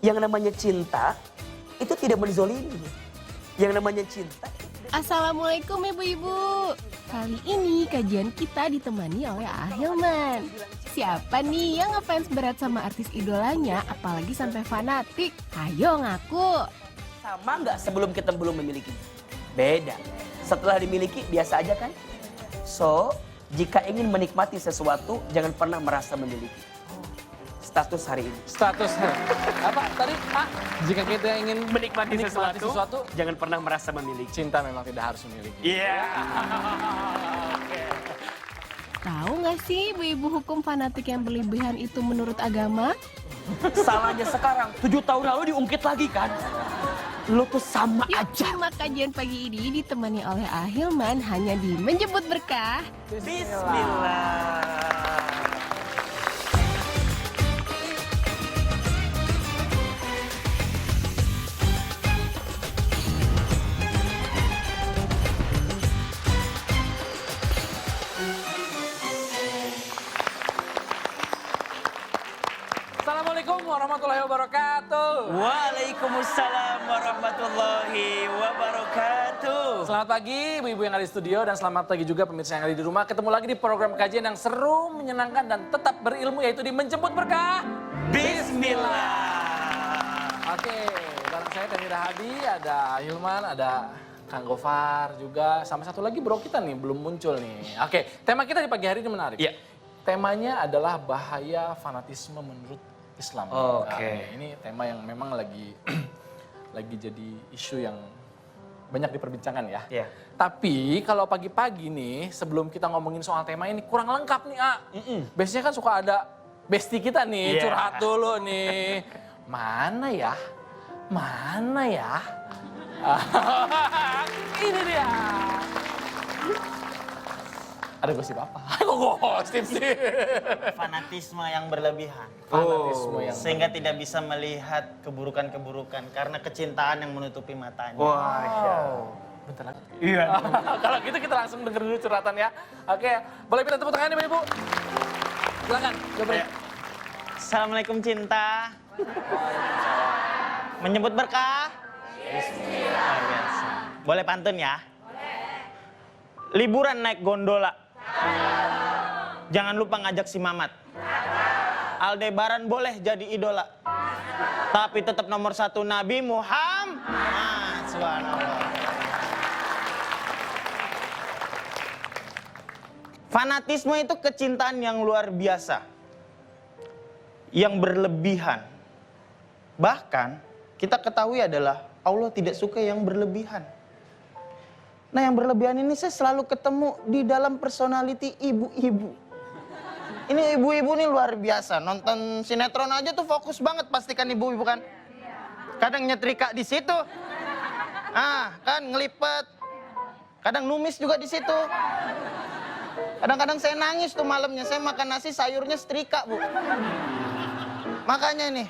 Yang namanya cinta itu tidak menzolimi. Yang namanya cinta. Assalamualaikum ibu-ibu. Kali ini kajian kita ditemani oleh Ahilman. Siapa nih yang ngefans berat sama artis idolanya, apalagi sampai fanatik? Ayo ngaku. Sama nggak sebelum kita belum memiliki? Beda. Setelah dimiliki biasa aja kan? So, jika ingin menikmati sesuatu, jangan pernah merasa memiliki. Status hari ini. Status apa tadi Pak? Jika kita ingin Menikmati sesuatu, jangan pernah merasa memiliki. cinta memang tidak harus memiliki. Iya. Tahu nggak sih ibu-ibu hukum fanatik yang berlebihan itu menurut agama? Salahnya sekarang, 7 tahun lalu diungkit lagi kan? Lo tuh sama Yuk aja. simak kajian pagi ini ditemani oleh Ahilman hanya di Menjemput Berkah. Bismillah. Assalamualaikum warahmatullahi wabarakatuh. Waalaikumsalam warahmatullahi wabarakatuh. Selamat pagi ibu-ibu yang ada di studio dan selamat pagi juga pemirsa yang ada di rumah. Ketemu lagi di program kajian yang seru, menyenangkan dan tetap berilmu yaitu di Menjemput Berkah. Bismillah. Oke, bareng saya Temi Rahadi, ada Hilman, ada Kang Gofar juga, sama satu lagi bro kita nih belum muncul nih. Oke, tema kita di pagi hari ini menarik. Iya. Temanya adalah bahaya fanatisme menurut Islam. Oke. Nah, ini tema yang memang lagi lagi jadi isu yang banyak diperbincangkan ya. Iya. Tapi kalau pagi-pagi nih sebelum kita ngomongin soal tema ini kurang lengkap nih, Biasanya kan suka ada bestie kita nih Iya. curhat dulu nih. Mana ya? Mana ya? Ini dia. Ada gosip apa? Kok gosip sih? Fanatisme yang berlebihan. Fanatisme yang Sehingga tidak bisa melihat keburukan-keburukan karena kecintaan yang menutupi matanya. Wah, Wow. Bentar lagi. iya. Kalau gitu kita langsung denger dulu curhatan ya. Oke, boleh minta tepuk tangan nih Ibu. Silakan, coba. Ya. Assalamualaikum cinta. Menyebut berkah. Bismillah. Luar biasa. Boleh pantun ya? Liburan naik gondola. Jangan lupa ngajak si Mamat. Aldebaran boleh jadi idola. Tapi tetap nomor 1 Nabi Muhammad. Subhanallah. Fanatisme itu kecintaan yang luar biasa. Yang berlebihan. Bahkan kita ketahui adalah Allah tidak suka yang berlebihan. Nah yang berlebihan ini saya selalu ketemu di dalam personality ibu-ibu. Ini ibu-ibu nih luar biasa. Nonton sinetron aja tuh fokus banget pastikan ibu-ibu kan. Kadang nyetrika di situ. Kan ngelipet. Kadang numis juga di situ. Kadang-kadang saya nangis tuh malamnya. Saya makan nasi sayurnya setrika, Bu. Makanya nih,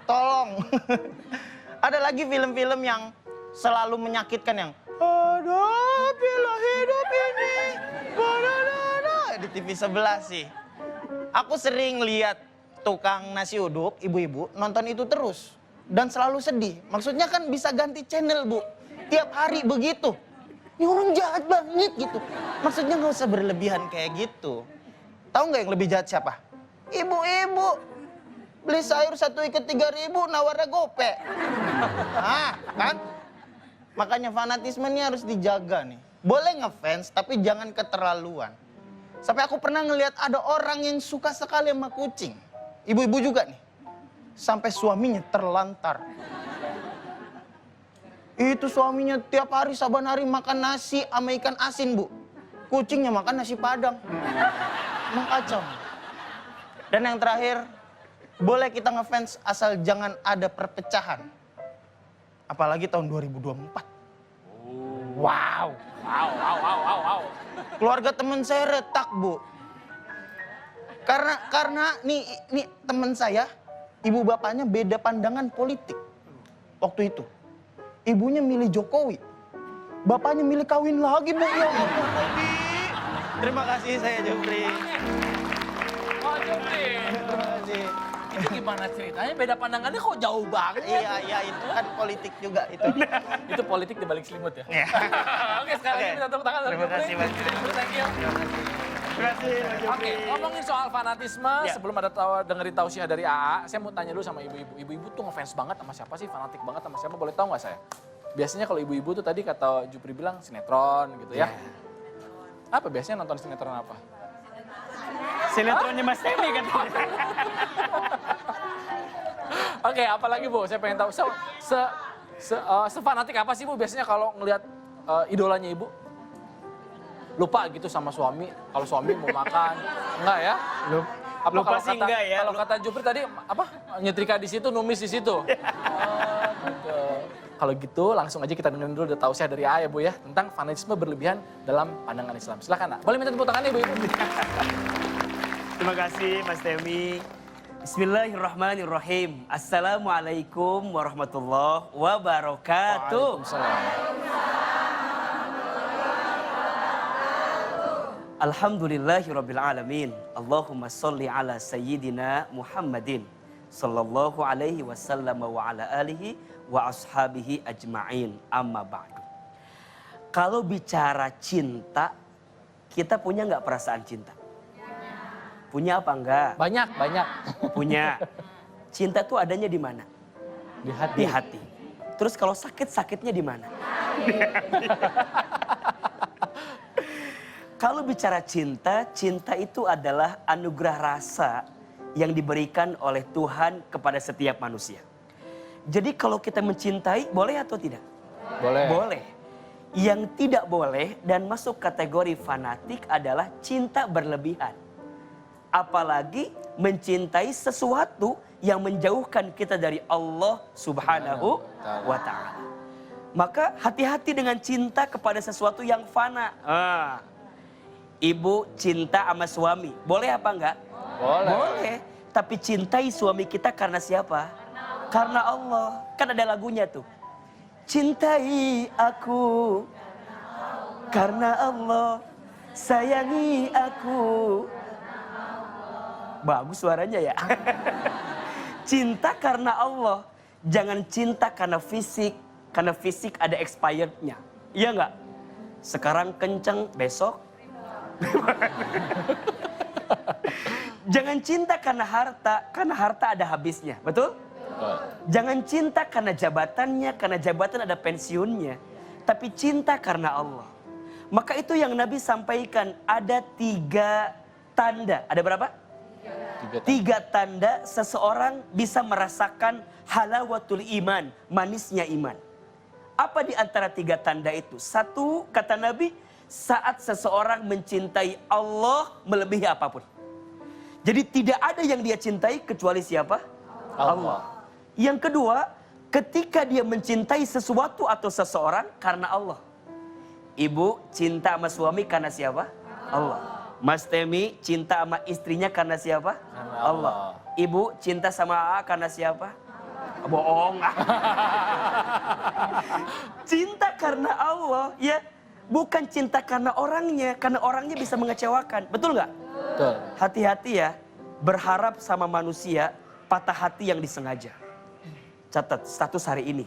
tolong. Ada lagi film-film yang selalu menyakitkan yang hadapilah hidup ini. Di TV sebelah sih. Aku sering lihat tukang nasi uduk, ibu-ibu, nonton itu terus. Dan selalu sedih. Maksudnya kan bisa ganti channel, Bu. Tiap hari begitu. Ini orang jahat banget gitu. Maksudnya nggak usah berlebihan kayak gitu. Tahu nggak yang lebih jahat siapa? Ibu-ibu. Beli sayur 1 ikat 3.000, nawarnya gope. Kan? Makanya fanatisme ini harus dijaga nih. Boleh ngefans, tapi jangan keterlaluan. Sampai aku pernah ngelihat ada orang yang suka sekali sama kucing. Ibu-ibu juga nih. Sampai suaminya terlantar. Itu suaminya tiap hari saban hari makan nasi sama ikan asin, Bu. Kucingnya makan nasi padang. Emang kacau. Dan yang terakhir, boleh kita ngefans asal jangan ada perpecahan. Apalagi tahun 2024. Wow. Wow. Keluarga teman saya retak, Bu. Karena nih teman saya, ibu bapaknya beda pandangan politik. Waktu itu. Ibunya milih Jokowi. Bapaknya milih kawin lagi, Bu. Ya Allah, Robi. Terima kasih saya Jupri. Oh, Jupri. Terima kasih. Itu gimana ceritanya? Beda pandangannya kok jauh banget? Iya, itu kan politik juga itu. Itu politik di balik selimut ya? Iya. Oke, sekali lagi minta tepuk tangan. Terima kasih, Mas Jupri. Thank you. Terima kasih, Mas Jupri. Oke, ngomongin soal fanatisme, Ya. sebelum ada dengerin tausiah dari AA, saya mau tanya dulu sama ibu-ibu. Ibu-ibu tuh ngefans banget sama siapa sih? Fanatik banget sama siapa? Boleh tahu nggak saya? Biasanya kalau ibu-ibu tuh tadi kata Jupri bilang sinetron gitu ya. Apa biasanya nonton sinetron apa? Sinetronnya Mas Temi kan. Oke, apalagi Bu? Saya pengen tahu. Sefanatik apa sih Bu biasanya kalau ngelihat idolanya Ibu? Lupa gitu sama suami. Kalau suami mau makan, enggak ya? Lupa sih enggak ya. Kalau kata Jupri tadi apa? Nyetrika di situ, numis di situ. Gitu. Kalau gitu langsung aja kita dengerin dulu tausiah dari AA ya Bu ya tentang fanatisme berlebihan dalam pandangan Islam. Silakan Nak. Boleh minta tepuk tangannya Ibu. Terima kasih Mas Temi. Bismillahirrahmanirrahim. Assalamualaikum warahmatullahi wabarakatuh. Waalaikumsalam. Alhamdulillahirabbil alamin. Allahumma sholli ala sayyidina Muhammadin sallallahu alaihi wasallam wa ala alihi wa ashabihi ajma'in. Amma ba'du. Kalau bicara cinta, kita punya nggak perasaan cinta? Punya apa enggak? Banyak. Punya. Cinta tuh adanya di mana? Di hati. Di hati. Terus kalau sakit, sakitnya di mana? Kalau bicara cinta, cinta itu adalah anugerah rasa yang diberikan oleh Tuhan kepada setiap manusia. Jadi kalau kita mencintai, boleh atau tidak? Boleh. Boleh. Yang tidak boleh dan masuk kategori fanatik adalah cinta berlebihan. Apalagi mencintai sesuatu yang menjauhkan kita dari Allah Subhanahu wa Ta'ala. Maka hati-hati dengan cinta kepada sesuatu yang fana. Ibu cinta sama suami, boleh apa enggak? Boleh. Boleh. Tapi cintai suami kita karena siapa? Karena Allah. Kan ada lagunya tuh. Cintai aku karena Allah, sayangi aku. Bagus suaranya ya. Cinta karena Allah. Jangan cinta karena fisik. Karena fisik ada expirednya. Iya nggak? Sekarang kenceng, besok. Jangan cinta karena harta ada habisnya. Betul? Jangan cinta karena jabatannya, karena jabatan ada pensiunnya. Tapi cinta karena Allah. Maka itu yang Nabi sampaikan, ada 3 tanda. Ada berapa? 3 tanda seseorang bisa merasakan halawatul iman, manisnya iman. Apa di antara 3 tanda itu? 1, kata Nabi, saat seseorang mencintai Allah melebihi apapun. Jadi tidak ada yang dia cintai kecuali siapa? Allah. Yang kedua, ketika dia mencintai sesuatu atau seseorang karena Allah. Ibu cinta sama suami karena siapa? Allah. Mas Temi cinta sama istrinya karena siapa? Karena Allah. Ibu cinta sama AA karena siapa? Bohong. Cinta karena Allah, ya. Bukan cinta karena orangnya bisa mengecewakan. Betul nggak? Betul. Hati-hati ya, berharap sama manusia, patah hati yang disengaja. Catat status hari ini.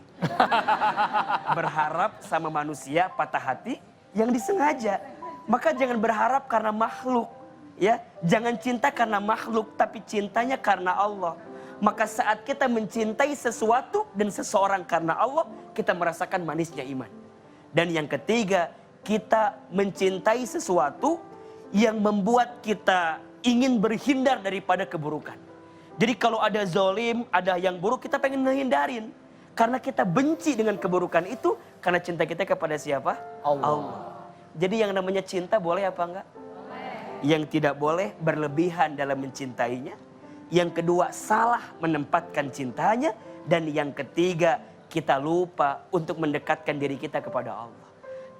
Berharap sama manusia, patah hati yang disengaja. Maka jangan berharap karena makhluk, ya. Jangan cinta karena makhluk, tapi cintanya karena Allah. Maka saat kita mencintai sesuatu dan seseorang karena Allah, kita merasakan manisnya iman. Dan yang ketiga, kita mencintai sesuatu yang membuat kita ingin berhindar daripada keburukan. Jadi kalau ada zolim, ada yang buruk, kita pengen menghindarin. Karena kita benci dengan keburukan itu, karena cinta kita kepada siapa? Allah. Jadi yang namanya cinta boleh apa enggak? Yang tidak boleh berlebihan dalam mencintainya. Yang kedua, salah menempatkan cintanya. Dan yang ketiga, kita lupa untuk mendekatkan diri kita kepada Allah.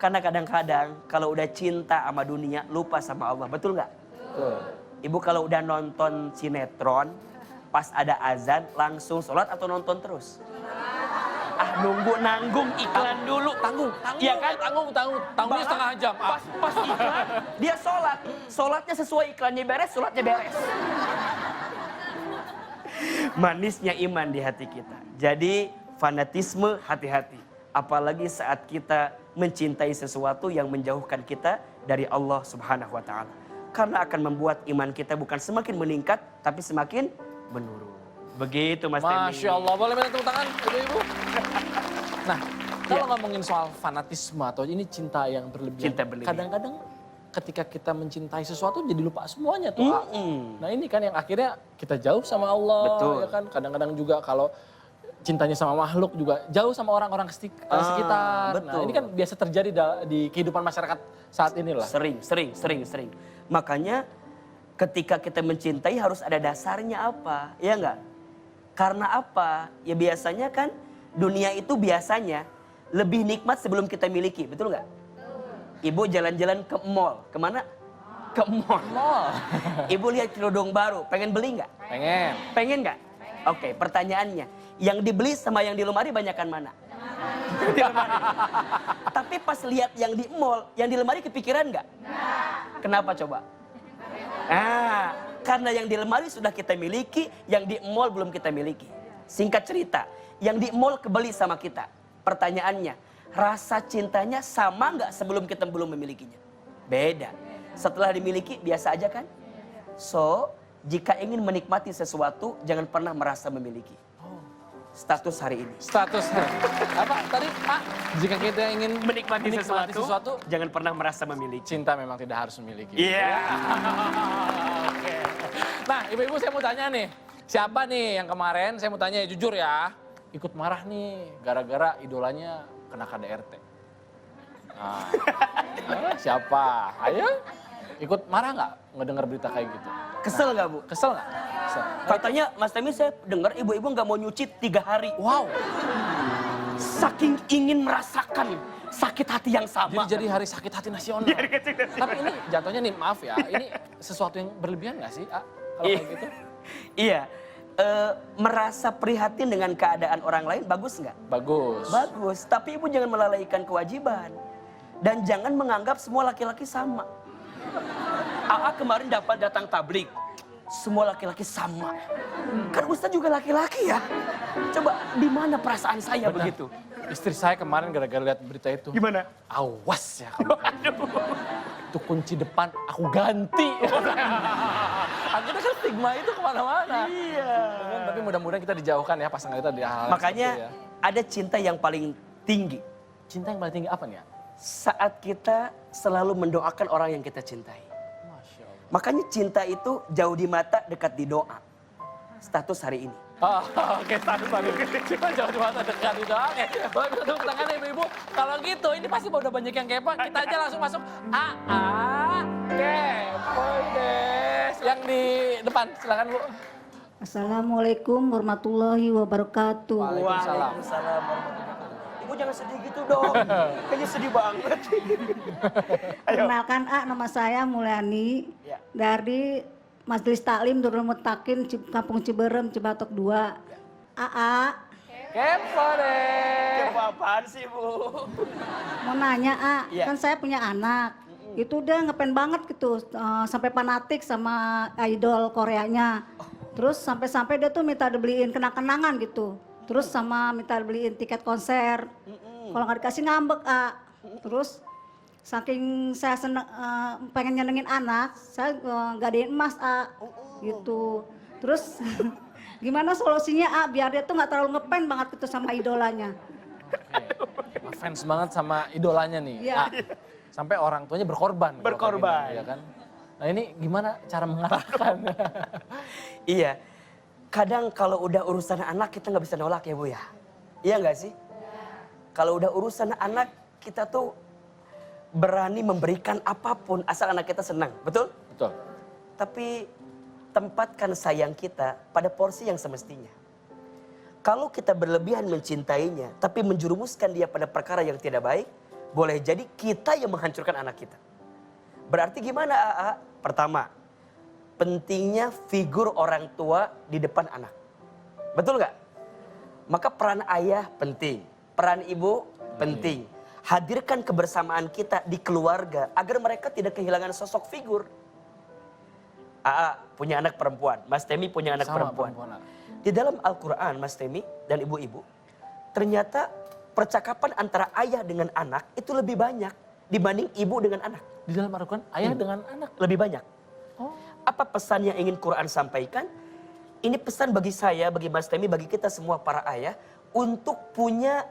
Karena kadang-kadang kalau udah cinta sama dunia, lupa sama Allah. Betul nggak? Betul. Ibu kalau udah nonton sinetron, pas ada azan, langsung sholat atau nonton terus? Nunggu nanggung iklan dulu. Tanggung. Iya kan? Tanggungnya setengah jam. Pas iklan, dia sholat. Sholatnya sesuai iklannya beres, sholatnya beres. Manisnya iman di hati kita. Jadi fanatisme hati-hati. Apalagi saat kita mencintai sesuatu yang menjauhkan kita dari Allah Subhanahu wa taala. Karena akan membuat iman kita bukan semakin meningkat tapi semakin menurun. Begitu Mas Temi. Masya Allah, boleh minta tepuk tangan ibu-ibu? Nah, kalau ngomongin soal fanatisme atau ini cinta yang berlebihan. Cinta berlebihan. Kadang-kadang ketika kita mencintai sesuatu jadi lupa semuanya tuh. Nah ini kan yang akhirnya kita jauh sama Allah. Betul. Ya kan? Kadang-kadang juga kalau cintanya sama makhluk juga jauh sama orang-orang sekitar. Betul. Nah ini kan biasa terjadi di kehidupan masyarakat saat ini lah. Sering. Makanya ketika kita mencintai harus ada dasarnya apa, ya enggak? Karena apa? Ya biasanya kan dunia itu biasanya lebih nikmat sebelum kita miliki, betul nggak? Ibu jalan-jalan ke mall, kemana? Ke mall. Ibu lihat kerudung baru, pengen beli nggak? Pengen. Pengen nggak? Oke, pertanyaannya, yang dibeli sama yang di lemari banyakan mana? Di lemari. Tapi pas lihat yang di mall, yang di lemari kepikiran nggak? Kenapa coba? Karena yang di lemari sudah kita miliki, yang di mall belum kita miliki. Singkat cerita, yang di mall kebeli sama kita. Pertanyaannya, rasa cintanya sama nggak sebelum kita belum memilikinya? Beda. Setelah dimiliki biasa aja kan? So, jika ingin menikmati sesuatu, jangan pernah merasa memiliki. Status hari ini. Statusnya. Apa tadi Pak? Jika kita ingin Menikmati sesuatu, jangan pernah merasa memiliki. cinta memang tidak harus memiliki. Iya. Oke. Nah, ibu-ibu saya mau tanya nih. Siapa nih yang kemarin, saya mau tanya jujur ya, ikut marah nih gara-gara idolanya kena KDRT. Nah, siapa? Ayo, ikut marah nggak ngedengar berita kayak gitu? Kesel nggak Bu? Kesel nggak? Kesel. Katanya Mas Temi saya dengar ibu-ibu nggak mau nyuci 3 hari. Wow, Saking ingin merasakan sakit hati yang sama. jadi hari sakit hati nasional. Tapi ini jatuhnya nih, maaf ya, ini sesuatu yang berlebihan nggak sih, A? Kalau kayak gitu? Iya. Merasa prihatin dengan keadaan orang lain bagus nggak? Bagus. Bagus. Tapi ibu jangan melalaikan kewajiban. Dan jangan menganggap semua laki-laki sama. AA kemarin datang tablik. Semua laki-laki sama. Kan Ustaz juga laki-laki ya. Coba di mana perasaan saya Benar. begitu? Istri saya kemarin gara-gara lihat berita itu. Gimana? Awas ya kamu. Itu kunci depan aku ganti. Akhirnya kan stigma itu kemana-mana. Iya. Tapi mudah-mudahan kita dijauhkan ya pasangan kita di hal-hal Makanya seperti ya. ada cinta yang paling tinggi. Cinta yang paling tinggi apa nih ya? Saat kita selalu mendoakan orang yang kita cintai. Masya Allah. Makanya cinta itu jauh di mata, dekat di doa. Status hari ini. Oh, oke, status tadi. Cuma jauh di mata dekat itu. Oke, boleh minta tepuk tangan ya ibu-ibu. Kalau gitu, ini pasti udah banyak yang kepo. Kita aja langsung masuk. Kepo des. Yang di depan, silakan Bu. Assalamualaikum warahmatullahi wabarakatuh. Waalaikumsalam. Waalaikumsalam warahmatullahi wabarakatuh. Ibu jangan sedih gitu dong. Kayaknya sedih banget. Ayo. Perkenalkan nama saya Mulyani Ya. dari Majelis Taklim Nurul Mutakin Kampung Ciberem Cibatok 2. AA Kepo deh. Kepo apaan sih Bu? mau nanya Ya. kan saya punya anak. Itu dia ngepen banget gitu sampai fanatik sama idol Koreanya. Terus sampai-sampai dia tuh minta dibeliin kenang-kenangan gitu. Terus sama minta beliin tiket konser. Kalau nggak dikasih ngambek, Terus saking saya pengen nyenengin anak, saya gadein emas, gitu. Terus gimana solusinya, biar dia tuh nggak terlalu ngepen banget gitu sama idolanya. Oke. Fans banget sama idolanya nih. Iya. Sampai orang tuanya berkorban. kalau Berkorban. kayak gitu, ya kan? Nah ini gimana cara mengarahkan? Iya. Kadang kalau udah urusan anak kita nggak bisa nolak ya Bu ya. Iya nggak sih? Kalau udah urusan anak kita tuh berani memberikan apapun asal anak kita senang. Betul? Betul. Tapi tempatkan sayang kita pada porsi yang semestinya. Kalau kita berlebihan mencintainya, tapi menjerumuskan dia pada perkara yang tidak baik, boleh jadi kita yang menghancurkan anak kita. Berarti gimana AA? Pertama, pentingnya figur orang tua di depan anak. Betul nggak? Maka peran ayah penting, peran ibu penting. Hadirkan kebersamaan kita di keluarga agar mereka tidak kehilangan sosok figur. AA punya anak perempuan, Mas Temi punya anak Sama perempuan. Di dalam Al-Quran, Mas Temi dan ibu-ibu, ternyata percakapan antara ayah dengan anak itu lebih banyak dibanding ibu dengan anak. Di dalam Al-Quran, ayah dengan anak. Lebih banyak. Oh. Apa pesan yang ingin Quran sampaikan? Ini pesan bagi saya, bagi Mas Temi, bagi kita semua para ayah, untuk punya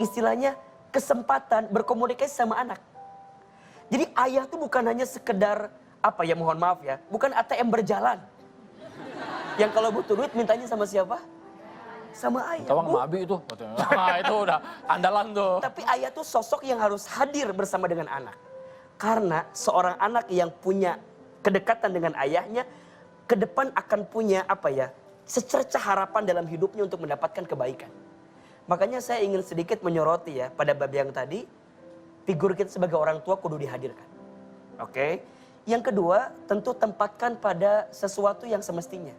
istilahnya kesempatan berkomunikasi sama anak. Jadi ayah tuh bukan hanya sekedar, apa ya, mohon maaf ya, bukan ATM berjalan. Yang kalau butuh duit mintanya sama siapa? Sama ayah. Tawang sama Abi itu. Nah, itu udah andalan tuh. Tapi ayah tuh sosok yang harus hadir bersama dengan anak. Karena seorang anak yang punya kedekatan dengan ayahnya, ke depan akan punya apa ya, secercah harapan dalam hidupnya untuk mendapatkan kebaikan. Makanya saya ingin sedikit menyoroti ya pada bab yang tadi, figur kita sebagai orang tua kudu dihadirkan. Oke? Yang kedua, tentu tempatkan pada sesuatu yang semestinya.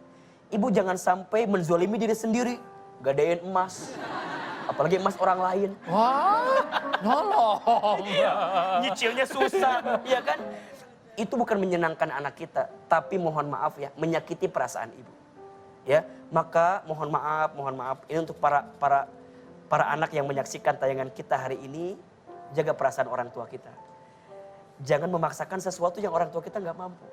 Ibu jangan sampai menzolimi diri sendiri, gadein emas, apalagi emas orang lain. Wah, nolong. Nyicilnya susah, ya kan? Itu bukan menyenangkan anak kita, tapi mohon maaf ya, menyakiti perasaan ibu. Ya, maka mohon maaf ini untuk para anak yang menyaksikan tayangan kita hari ini, jaga perasaan orang tua kita. Jangan memaksakan sesuatu yang orang tua kita nggak mampu.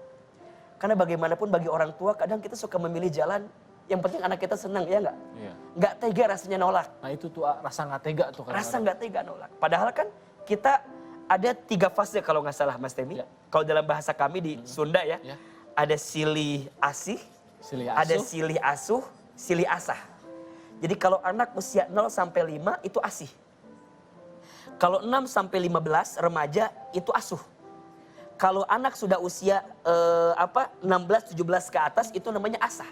Karena bagaimanapun bagi orang tua kadang kita suka memilih jalan yang penting anak kita senang, ya nggak? Iya. Nggak tega rasanya nolak. Nah itu tuh rasa nggak tega tuh. Rasa nggak tega nolak. Padahal kan kita ada 3 fase kalau nggak salah Mas Temi. Ya. Kalau dalam bahasa kami di Sunda ya, Ya. ada silih asih, Silih ada asuh. silih asuh, silih asah. Jadi kalau anak usia 0 sampai 5 itu asih. Kalau 6 sampai 15 remaja itu asuh. Kalau anak sudah usia 16 17 ke atas itu namanya asah.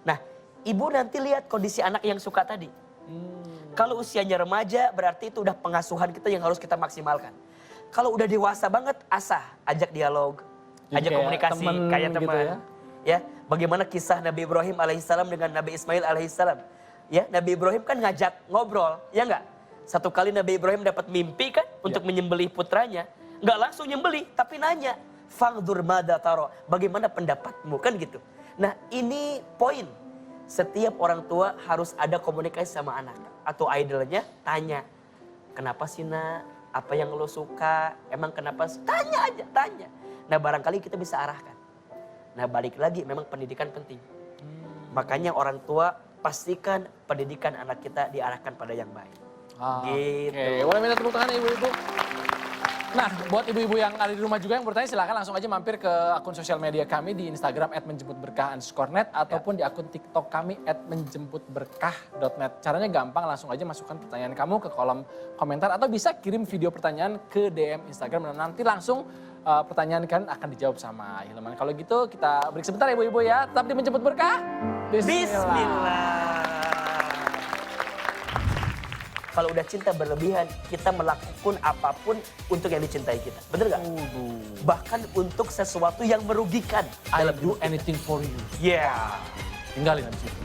Nah, ibu nanti lihat kondisi anak yang suka tadi. Kalau usianya remaja berarti itu udah pengasuhan kita yang harus kita maksimalkan. Kalau udah dewasa banget asah, ajak dialog, Jadi ajak kayak komunikasi temen kayak gitu teman. ya. Ya, bagaimana kisah Nabi Ibrahim alaihissalam dengan Nabi Ismail alaihissalam. Ya, Nabi Ibrahim kan ngajak ngobrol, ya enggak? Satu kali Nabi Ibrahim dapat mimpi kan untuk menyembelih putranya. Enggak langsung nyembelih, tapi nanya, "Fangdur mada taro?" Bagaimana pendapatmu kan gitu. Nah, ini poin. Setiap orang tua harus ada komunikasi sama anak. Atau idolnya tanya, "Kenapa sih, Nak? Apa yang lo suka? Emang kenapa?" Tanya aja, tanya. Nah, barangkali kita bisa arahkan. Nah, balik lagi memang pendidikan penting. Makanya orang tua pastikan pendidikan anak kita diarahkan pada yang baik. Gitu. Oke, boleh minta tepuk tangan ibu-ibu. Nah, buat ibu-ibu yang ada di rumah juga yang bertanya, silakan langsung aja mampir ke akun sosial media kami di Instagram @menjemputberkah_net ataupun di akun TikTok kami @menjemputberkah.net. Caranya gampang, langsung aja masukkan pertanyaan kamu ke kolom komentar atau bisa kirim video pertanyaan ke DM Instagram dan nanti langsung pertanyaan kan akan dijawab sama Hilman. Kalau gitu kita break sebentar ibu-ibu ya, tetap di Menjemput Berkah. Bismillah. Kalau udah cinta berlebihan, kita melakukan apapun untuk yang dicintai kita. Bener gak? Bahkan untuk sesuatu yang merugikan. I dalam do hidup kita. anything for you. Yeah. Tinggalin abis itu.